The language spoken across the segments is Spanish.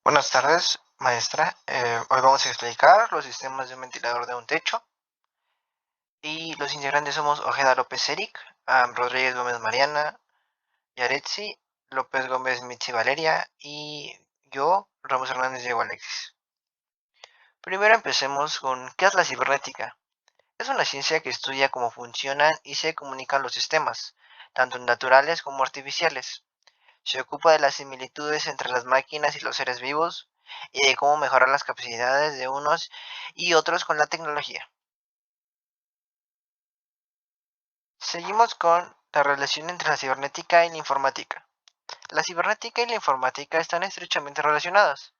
Buenas tardes, maestra. Hoy vamos a explicar los sistemas de un ventilador de un techo. Y los integrantes somos Ojeda López Eric, Rodríguez Gómez Mariana, Yaretsi, López Gómez Mitzi Valeria y yo, Ramos Hernández Diego Alexis. Primero empecemos con ¿qué es la cibernética? Es una ciencia que estudia cómo funcionan y se comunican los sistemas, tanto naturales como artificiales. Se ocupa de las similitudes entre las máquinas y los seres vivos y de cómo mejorar las capacidades de unos y otros con la tecnología. Seguimos con la relación entre la cibernética y la informática. La cibernética y la informática están estrechamente relacionadas.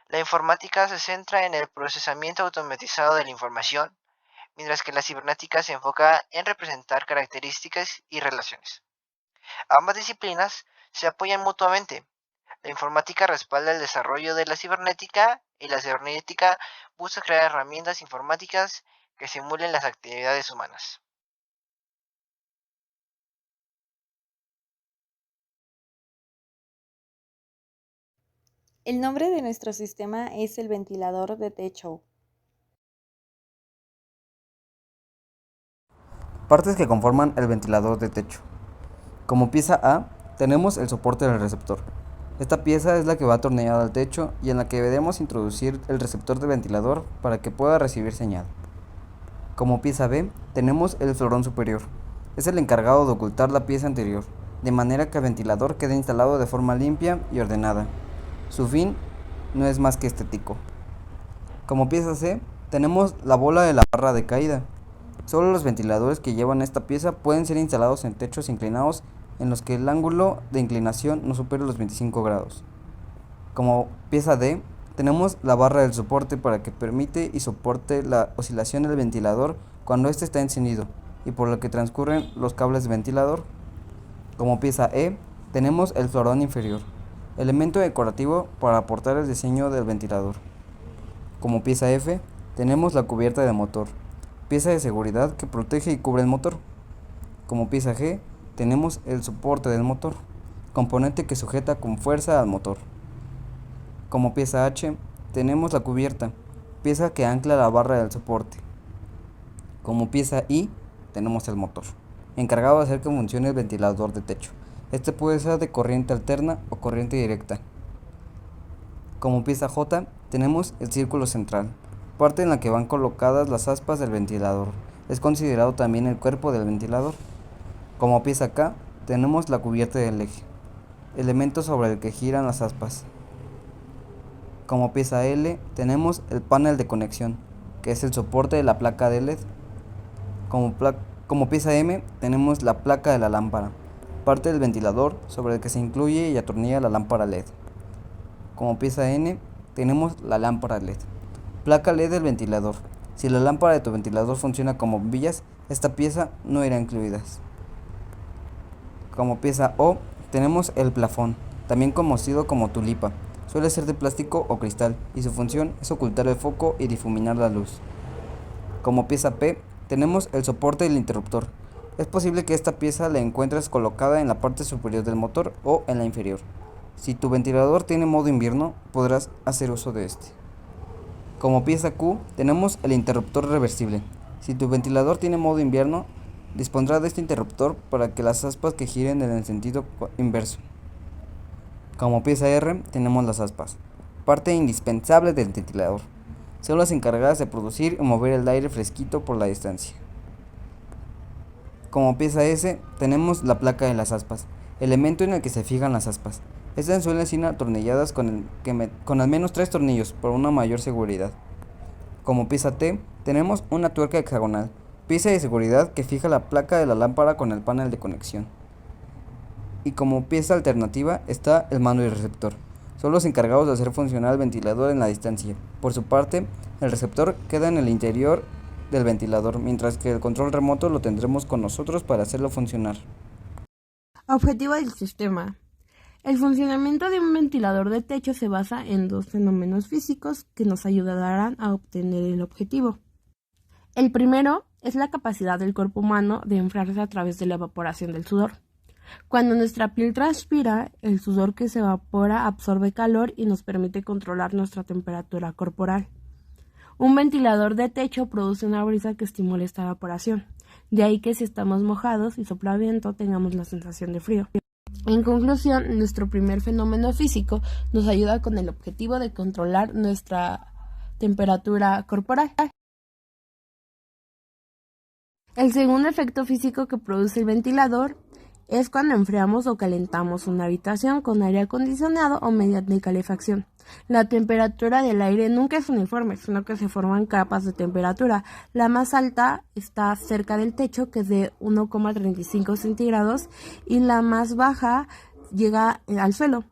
La informática se centra en el procesamiento automatizado de la información, mientras que la cibernética se enfoca en representar características y relaciones. Ambas disciplinas se apoyan mutuamente. La informática respalda el desarrollo de la cibernética y la cibernética busca crear herramientas informáticas que simulen las actividades humanas. El nombre de nuestro sistema es el ventilador de techo. Partes que conforman el ventilador de techo. Como pieza A, tenemos el soporte del receptor. Esta pieza es la que va atornillada al techo y en la que debemos introducir el receptor de ventilador para que pueda recibir señal. Como pieza B, tenemos el florón superior. Es el encargado de ocultar la pieza anterior, de manera que el ventilador quede instalado de forma limpia y ordenada. Su fin no es más que estético. Como pieza C, tenemos la bola de la barra de caída. Solo los ventiladores que llevan esta pieza pueden ser instalados en techos inclinados en los que el ángulo de inclinación no supere los 25 grados. Como pieza D, tenemos la barra del soporte para que permite y soporte la oscilación del ventilador cuando éste está encendido y por lo que transcurren los cables de ventilador. Como pieza E, tenemos el florón inferior, elemento decorativo para aportar el diseño del ventilador. Como pieza F, tenemos la cubierta de motor, pieza de seguridad que protege y cubre el motor. Como pieza G, tenemos el soporte del motor, componente que sujeta con fuerza al motor. Como pieza H, tenemos la cubierta, pieza que ancla la barra del soporte. Como pieza I, tenemos el motor, encargado de hacer que funcione el ventilador de techo. Este puede ser de corriente alterna o corriente directa. Como pieza J, tenemos el círculo central, parte en la que van colocadas las aspas del ventilador. Es considerado también el cuerpo del ventilador. Como pieza K, tenemos la cubierta del eje, elemento sobre el que giran las aspas. Como pieza L, tenemos el panel de conexión, que es el soporte de la placa de LED. Como pieza M, tenemos la placa de la lámpara, parte del ventilador sobre el que se incluye y atornilla la lámpara LED. Como pieza N, tenemos la lámpara LED, placa LED del ventilador. Si la lámpara de tu ventilador funciona como bombillas, esta pieza no irá incluida. Como pieza O, tenemos el plafón, también conocido como tulipa. Suele ser de plástico o cristal y su función es ocultar el foco y difuminar la luz. Como pieza P, tenemos el soporte del interruptor. Es posible que esta pieza la encuentres colocada en la parte superior del motor o en la inferior. Si tu ventilador tiene modo invierno, podrás hacer uso de este. Como pieza Q, tenemos el interruptor reversible. Si tu ventilador tiene modo invierno, dispondrá de este interruptor para que las aspas que giren en el sentido inverso. Como pieza R, tenemos las aspas, parte indispensable del ventilador. Son las encargadas de producir y mover el aire fresquito por la distancia. Como pieza S, tenemos la placa de las aspas, elemento en el que se fijan las aspas. Estas suelen ser atornilladas con al menos 3 tornillos por una mayor seguridad. Como pieza T, tenemos una tuerca hexagonal, pieza de seguridad que fija la placa de la lámpara con el panel de conexión. Y como pieza alternativa está el mando y el receptor. Son los encargados de hacer funcionar el ventilador en la distancia. Por su parte, el receptor queda en el interior del ventilador, mientras que el control remoto lo tendremos con nosotros para hacerlo funcionar. Objetivo del sistema. El funcionamiento de un ventilador de techo se basa en dos fenómenos físicos que nos ayudarán a obtener el objetivo. El primero es la capacidad del cuerpo humano de enfriarse a través de la evaporación del sudor. Cuando nuestra piel transpira, el sudor que se evapora absorbe calor y nos permite controlar nuestra temperatura corporal. Un ventilador de techo produce una brisa que estimula esta evaporación. De ahí que si estamos mojados y sopla viento tengamos la sensación de frío. En conclusión, nuestro primer fenómeno físico nos ayuda con el objetivo de controlar nuestra temperatura corporal. El segundo efecto físico que produce el ventilador es cuando enfriamos o calentamos una habitación con aire acondicionado o mediante calefacción. La temperatura del aire nunca es uniforme, sino que se forman capas de temperatura. La más alta está cerca del techo, que es de 1,35 centígrados, y la más baja llega al suelo.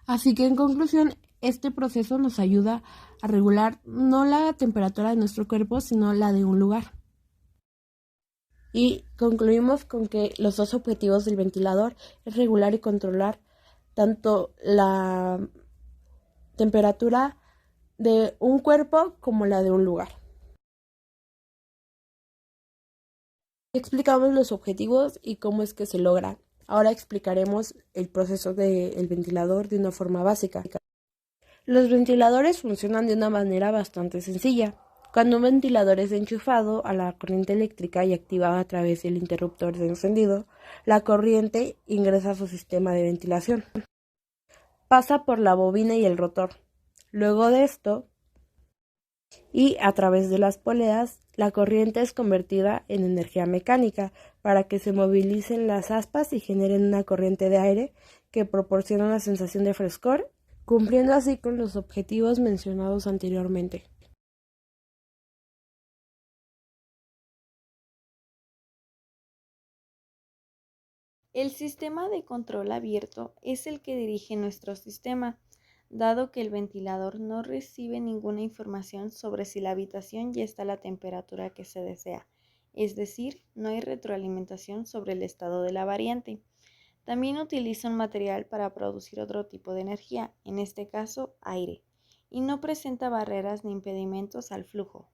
Así que en conclusión, este proceso nos ayuda a regular no la temperatura de nuestro cuerpo, sino la de un lugar. Y concluimos con que los dos objetivos del ventilador es regular y controlar tanto la temperatura de un cuerpo como la de un lugar. Explicamos los objetivos y cómo es que se logra. Ahora explicaremos el proceso del ventilador de una forma básica. Los ventiladores funcionan de una manera bastante sencilla. Cuando un ventilador es enchufado a la corriente eléctrica y activado a través del interruptor de encendido, la corriente ingresa a su sistema de ventilación. Pasa por la bobina y el rotor. Luego de esto, y a través de las poleas, la corriente es convertida en energía mecánica para que se movilicen las aspas y generen una corriente de aire que proporciona una sensación de frescor, cumpliendo así con los objetivos mencionados anteriormente. El sistema de control abierto es el que dirige nuestro sistema, dado que el ventilador no recibe ninguna información sobre si la habitación ya está a la temperatura que se desea, es decir, no hay retroalimentación sobre el estado de la variante. También utiliza un material para producir otro tipo de energía, en este caso aire, y no presenta barreras ni impedimentos al flujo.